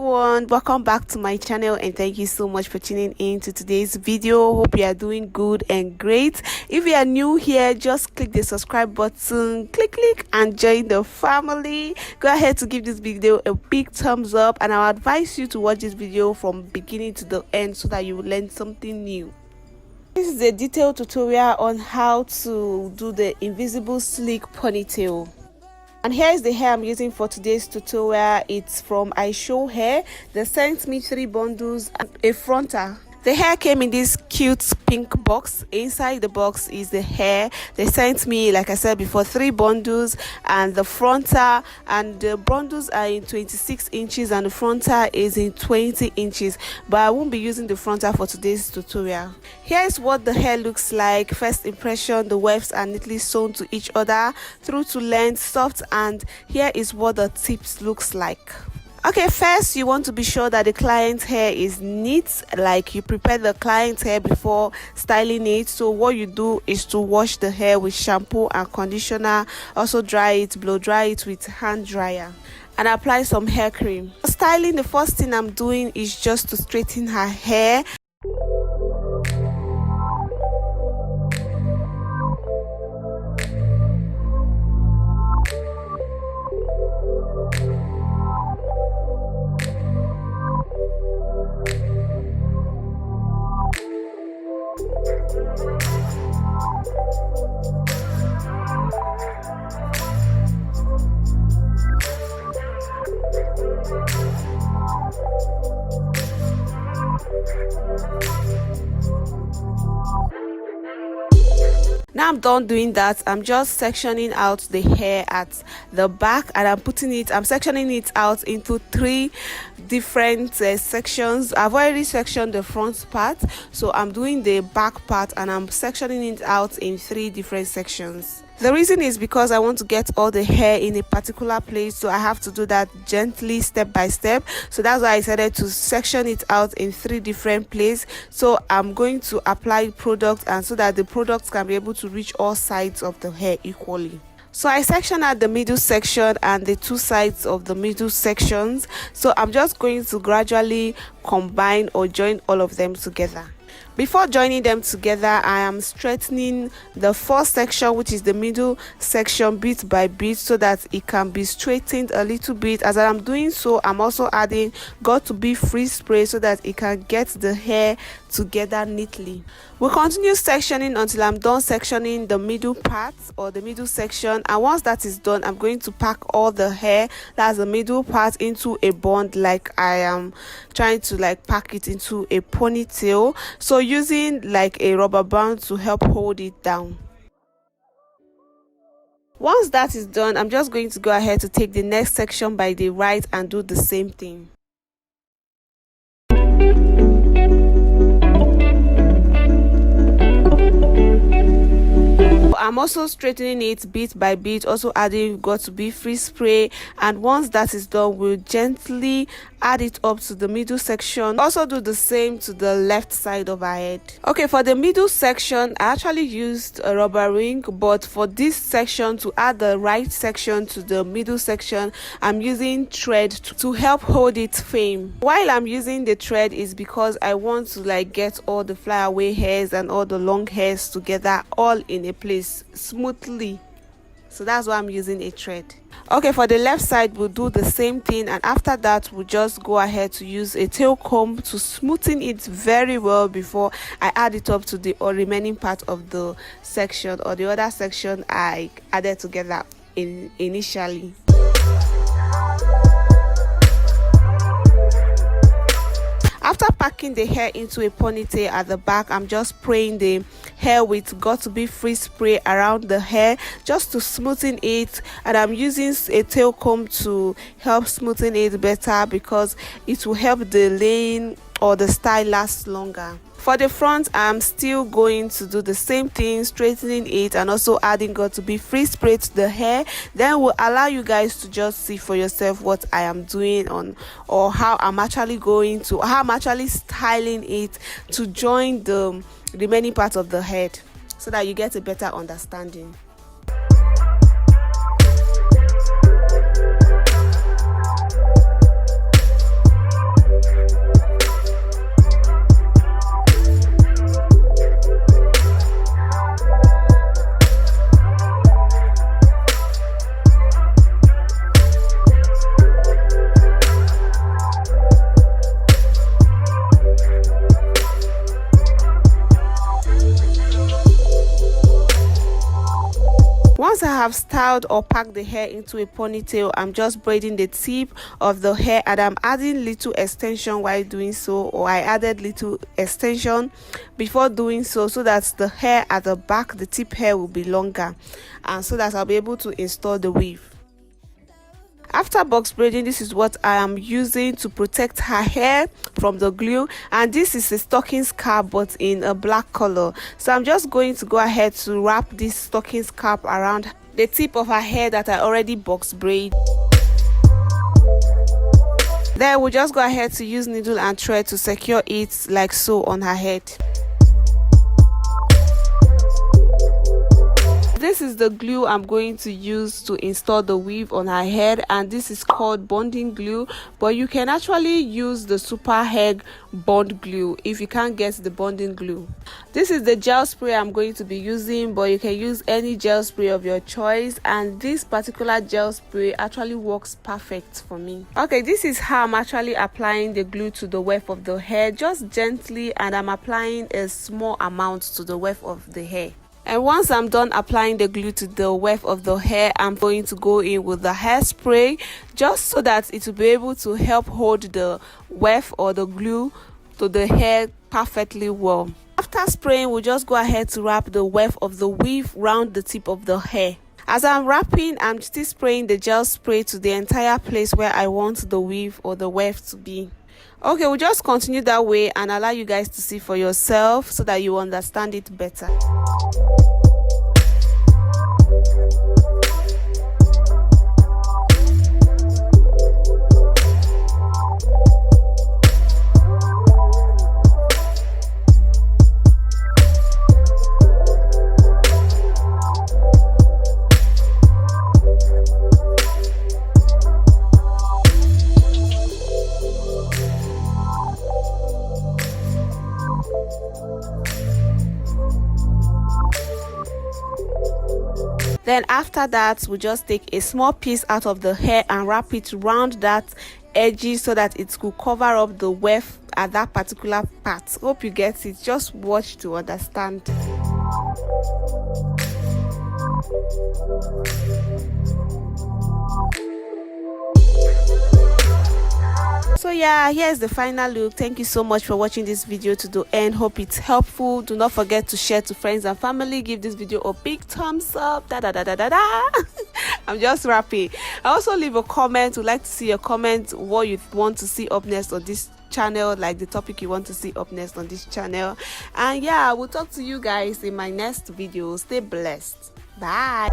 everyone, welcome back to my channel and thank you so much for tuning in to today's video. Hope you are doing good and great. If you are new here, just click the subscribe button, click and join the family. Go ahead to give this video a big thumbs up, and I'll advise you to watch this video from beginning to the end so that you will learn something new. This is a detailed tutorial on how to do the invisible sleek ponytail. And here is the hair I'm using for today's tutorial. It's from Ishow hair. They sent me 3 bundles and a frontal. The hair came in this cute pink box. Inside the box is the hair. They sent me, like I said before, 3 bundles and the frontal, and the bundles are in 26 inches and the frontal is in 20 inches, but I won't be using the frontal for today's tutorial. Here is what the hair looks like. First impression, the wefts are neatly sewn to each other, through to length, soft, and here is what the tips looks like. Okay, first you want to be sure that the client's hair is neat, like you prepare the client's hair before styling it. So what you do is to wash the hair with shampoo and conditioner, also dry it, blow dry it with hand dryer, and apply some hair cream. For styling, the first thing I'm doing is just to straighten her hair. Now I'm done doing that. I'm just sectioning out the hair at the back, and I'm sectioning it out into 3 different sections. I've already sectioned the front part, so I'm doing the back part and I'm sectioning it out in 3 different sections. The reason is because I want to get all the hair in a particular place, so I have to do that gently, step by step. So that's why I decided to section it out in 3 different places. So I'm going to apply product, and so that the products can be able to reach all sides of the hair equally. So I section out the middle section and the 2 sides of the middle sections. So I'm just going to gradually combine or join all of them together. Before joining them together, I am straightening the first section, which is the middle section, bit by bit, so that it can be straightened a little bit. As I'm doing so, I'm also adding got to be free spray so that it can get the hair together neatly. We'll continue sectioning until I'm done sectioning the middle part or the middle section, and once that is done, I'm going to pack all the hair, that's the middle part, into a bund, like I am trying to pack it into a ponytail, so using like a rubber band to help hold it down. Once that is done, I'm just going to go ahead to take the next section by the right and do the same thing. I'm also straightening it bit by bit, also adding got to be free spray, and once that is done, we'll gently add it up to the middle section. Also do the same to the left side of our head. Okay, for the middle section, I actually used a rubber ring, but for this section, to add the right section to the middle section, I'm using thread to help hold it firm. While I'm using the thread is because I want to get all the flyaway hairs and all the long hairs together all in a place smoothly. So that's why I'm using a thread. Okay, for the left side, we'll do the same thing, and after that, we'll just go ahead to use a tail comb to smoothen it very well before I add it up to the remaining part of the section or the other section I added together initially. After packing the hair into a ponytail at the back, I'm just spraying the hair with got to be free spray around the hair just to smoothen it, and I'm using a tail comb to help smoothen it better because it will help the laying or the style last longer. For the front, I'm still going to do the same thing, straightening it and also adding got to be free spray to the hair. Then we'll allow you guys to just see for yourself what I am doing or how I'm actually styling it to join the remaining part of the head so that you get a better understanding. have styled or packed the hair into a ponytail, I'm just braiding the tip of the hair, and I'm adding little extension while doing so, or I added little extension before doing so that the hair at the back, the tip hair, will be longer, and so that I'll be able to install the weave. After box braiding, this is what I am using to protect her hair from the glue, and this is a stocking scarf but in a black color. So I'm just going to go ahead to wrap this stocking scarf around the tip of her hair that I already box braid. Then we'll just go ahead to use needle and thread to secure it like so on her head. This is the glue I'm going to use to install the weave on her head, and this is called bonding glue, but you can actually use the super egg bond glue if you can't get the bonding glue. This is the gel spray I'm going to be using, but you can use any gel spray of your choice, and this particular gel spray actually works perfect for me. Okay, this is how I'm actually applying the glue to the weft of the hair, just gently, and I'm applying a small amount to the weft of the hair. And once I'm done applying the glue to the weft of the hair, I'm going to go in with the hairspray, just so that it will be able to help hold the weft or the glue to the hair perfectly well. After spraying, we'll just go ahead to wrap the weft of the weave round the tip of the hair. As I'm wrapping, I'm still spraying the gel spray to the entire place where I want the weave or the weft to be. Okay, we'll just continue that way and allow you guys to see for yourself so that you understand it better. Then after that, we just take a small piece out of the hair and wrap it around that edges so that it could cover up the weft at that particular part. Hope you get it. Just watch to understand. So yeah, here's the final look. Thank you so much for watching this video to the end. Hope it's helpful. Do not forget to share to friends and family. Give this video a big thumbs up. I'm just rapping. I also leave a comment. Would like to see your comment, what you want to see up next on this channel, like the topic you want to see up next on this channel. And yeah, I will talk to you guys in my next video. Stay blessed. Bye.